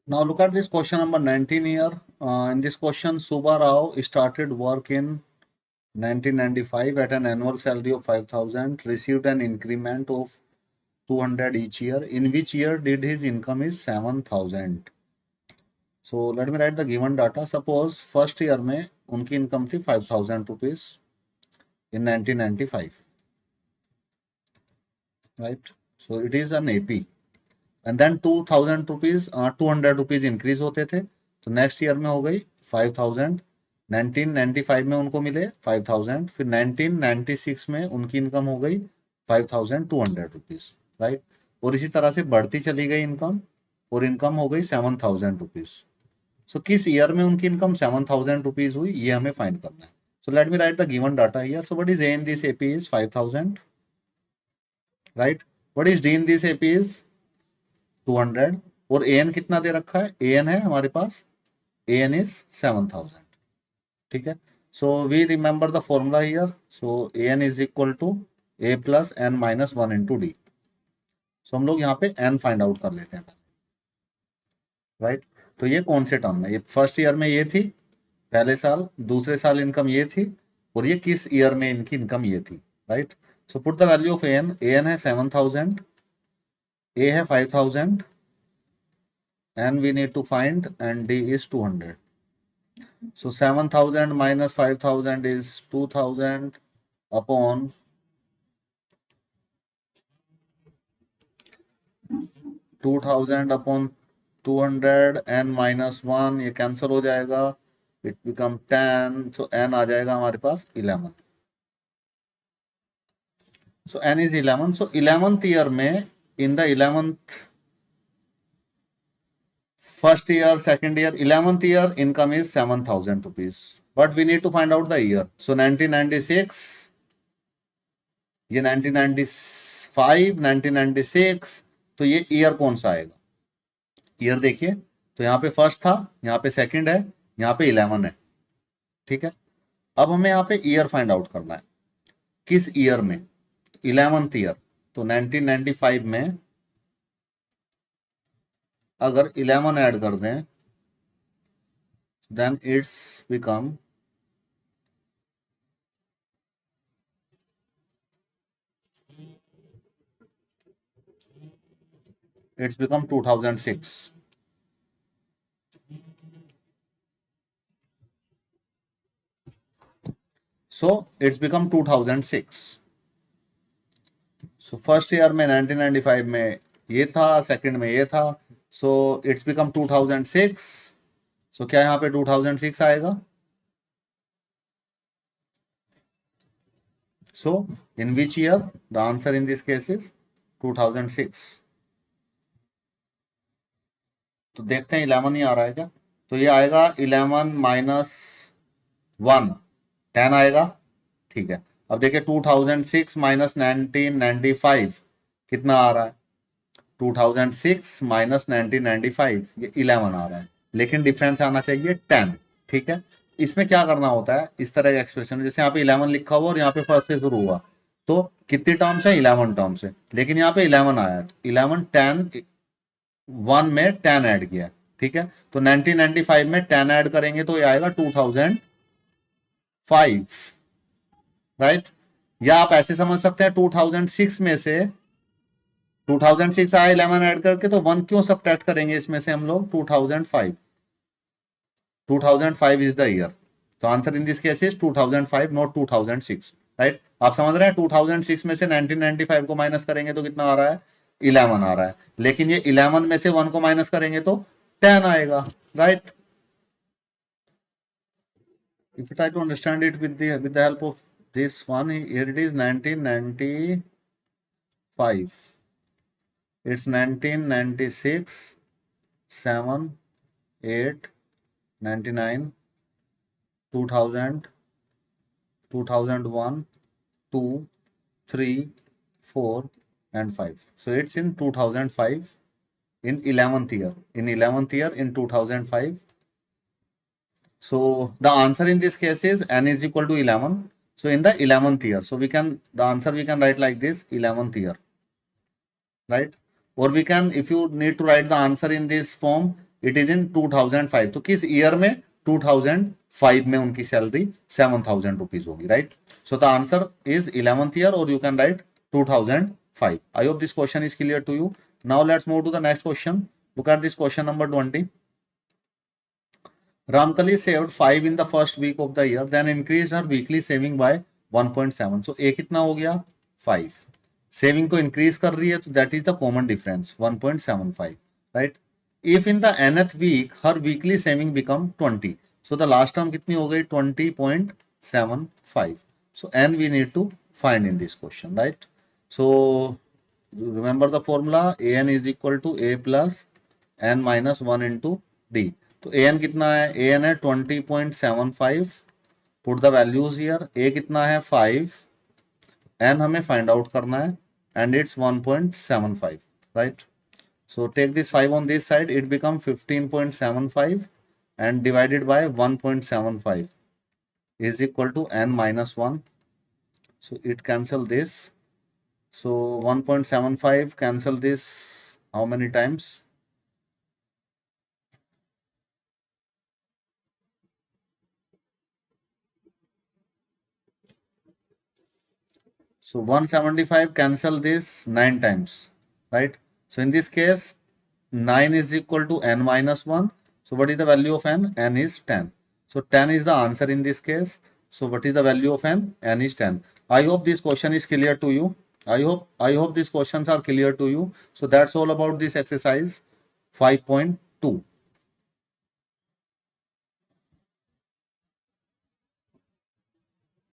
Now look at this question number 19 here. In this question, Subha Rao started work in 1995 at an annual salary of 5,000, received an increment of 200 each year. In which year did his income is 7,000? So let me write the given data. Suppose first year में उनकी income थी 5,000 rupees in 1995, right? So it is an AP. And then 2,000 rupees 200 rupees increase होते थे, तो next year में हो गई 5,000. 1995 में उनको मिले 5,000, फिर 1996 में उनकी इनकम हो गई 5,200 रुपीज, राइट. और इसी तरह से बढ़ती चली गई इनकम, और इनकम हो गई 7,000 रुपीज. सो किस ईयर में उनकी इनकम 7,000 रुपीज हुई, ये हमें फाइंड करना है. So let me right the given data here. So what is a in this AP is 5,000, right. What is D in this AP is 200. और ए एन कितना दे रखा है, ए एन है हमारे पास, ए एन इज 7,000. ठीक है. So we remember the formula here. So a n is equal to a plus n minus 1 into d. So हम लोग यहाँ पे एन फाइंड आउट कर लेते हैं, राइट. तो ये कौन से टर्म में, ये फर्स्ट ईयर में ये थी पहले साल, दूसरे साल इनकम ये थी, और ये किस ईयर में इनकी इनकम ये थी, right. So put the value of A N है 7,000, ए है 5,000, N we need to find, and D is 200. So 7,000 minus 5,000 is 2,000 upon 2,000 upon 200, n minus 1, ये कैंसिल हो जाएगा, it become 10. So n आ जाएगा हमारे पास 11. So n is 11. So 11th year में, in the 11th first year, second year, 11th year income is 7,000 rupees. But we need to find out the year. So 1996, ये 1995, 1996, तो ये year कौन सा आएगा. Year देखिए, तो यहाँ पे फर्स्ट था, यहाँ पे सेकंड है, यहाँ पे 11 है. ठीक है. अब हमें यहाँ पे ईयर फाइंड आउट करना है, किस ईयर में, 11th ईयर. तो 1995 में अगर 11 ऐड कर दें, then it's become it's become 2006. So it's become 2006. So first year में 1995 में ये था, सेकंड में ये था, so it's become 2006. so क्या यहाँ पे 2006 आएगा. so in which year, the answer in this case is 2006. तो देखते हैं 11 ही आ रहा है क्या. तो ये आएगा 11 माइनस 1, 10 आएगा. ठीक है. अब देखिए 2006 माइनस 1995 कितना आ रहा है, 2006 माइनस 1995, ये 11 आ रहा है, लेकिन डिफरेंस आना चाहिए 10. ठीक है. इसमें क्या करना होता है, इस तरह का एक्सप्रेशन, जैसे यहाँ पे 11 लिखा हुआ और यहाँ पे फर्स्ट से शुरू हुआ, तो कितनी टर्म्स है, 11 टर्म्स है, लेकिन यहाँ पे 11 आया, तो 11 10 1 में 10 ऐड किया. ठीक है. तो 1995 में 10 ऐड करेंगे तो ये आएगा 2005, राइट. या आप ऐसे समझ सकते हैं 2006 में से 2006 आया 11 ऐड करके, तो 1 क्यों सब्ट्रैक्ट करेंगे इसमें से हम लोग, 2005. 2005 इज द ईयर. तो answer in this case is 2005, not 2006, right. आप समझ रहे हैं, 2006 में से 1995 को माइनस करेंगे तो कितना आ रहा है, 11 आ रहा है, लेकिन ये 11 में से 1 को माइनस करेंगे तो 10 आएगा, right. If you try to understand it with the help of this one, here it is 1995, it's 1996, 7, 8, 99, 2000, 2001, 2, 3, 4 and 5. So it's in 2005, in 11th year, in 2005. So the answer in this case is n is equal to 11. So in the 11th year, so the answer we can write like this, 11th year, right. Or we can, if you need to write the answer in this form, it is in 2005, तो किस year में? 2005 में उनकी salary 7,000 rupees होगी, right? So the answer is 11th year, और you can write 2005. I hope this question is clear to you. Now let's move to the next question. Look at this question number 20. Ramkali saved 5 in the first week of the year, then increased her weekly saving by 1.7. So A कितना हो गया? 5. Saving को increase कर रही है, तो that is the common difference, 1.75, right? If in the nth week her weekly saving become 20, so the last term कितनी हो गई? 20.75. So n we need to find in this question, right? So remember the formula, an is equal to a plus n minus 1 into d. तो an कितना है? an है 20.75. Put the values here. a कितना है? 5. n हमें find out करना है, and it's 1.75, right? So take this 5 on this side, it become 15.75, and divided by 1.75 is equal to n minus 1. So it cancel this. So 1.75 cancel this how many times? So 175 cancel this 9 times, right? So in this case, 9 is equal to n minus 1. So what is the value of n? N is 10. So 10 is the answer in this case. So what is the value of n? N is 10. I hope this question is clear to you. I hope these questions are clear to you. So that's all about this exercise 5.2.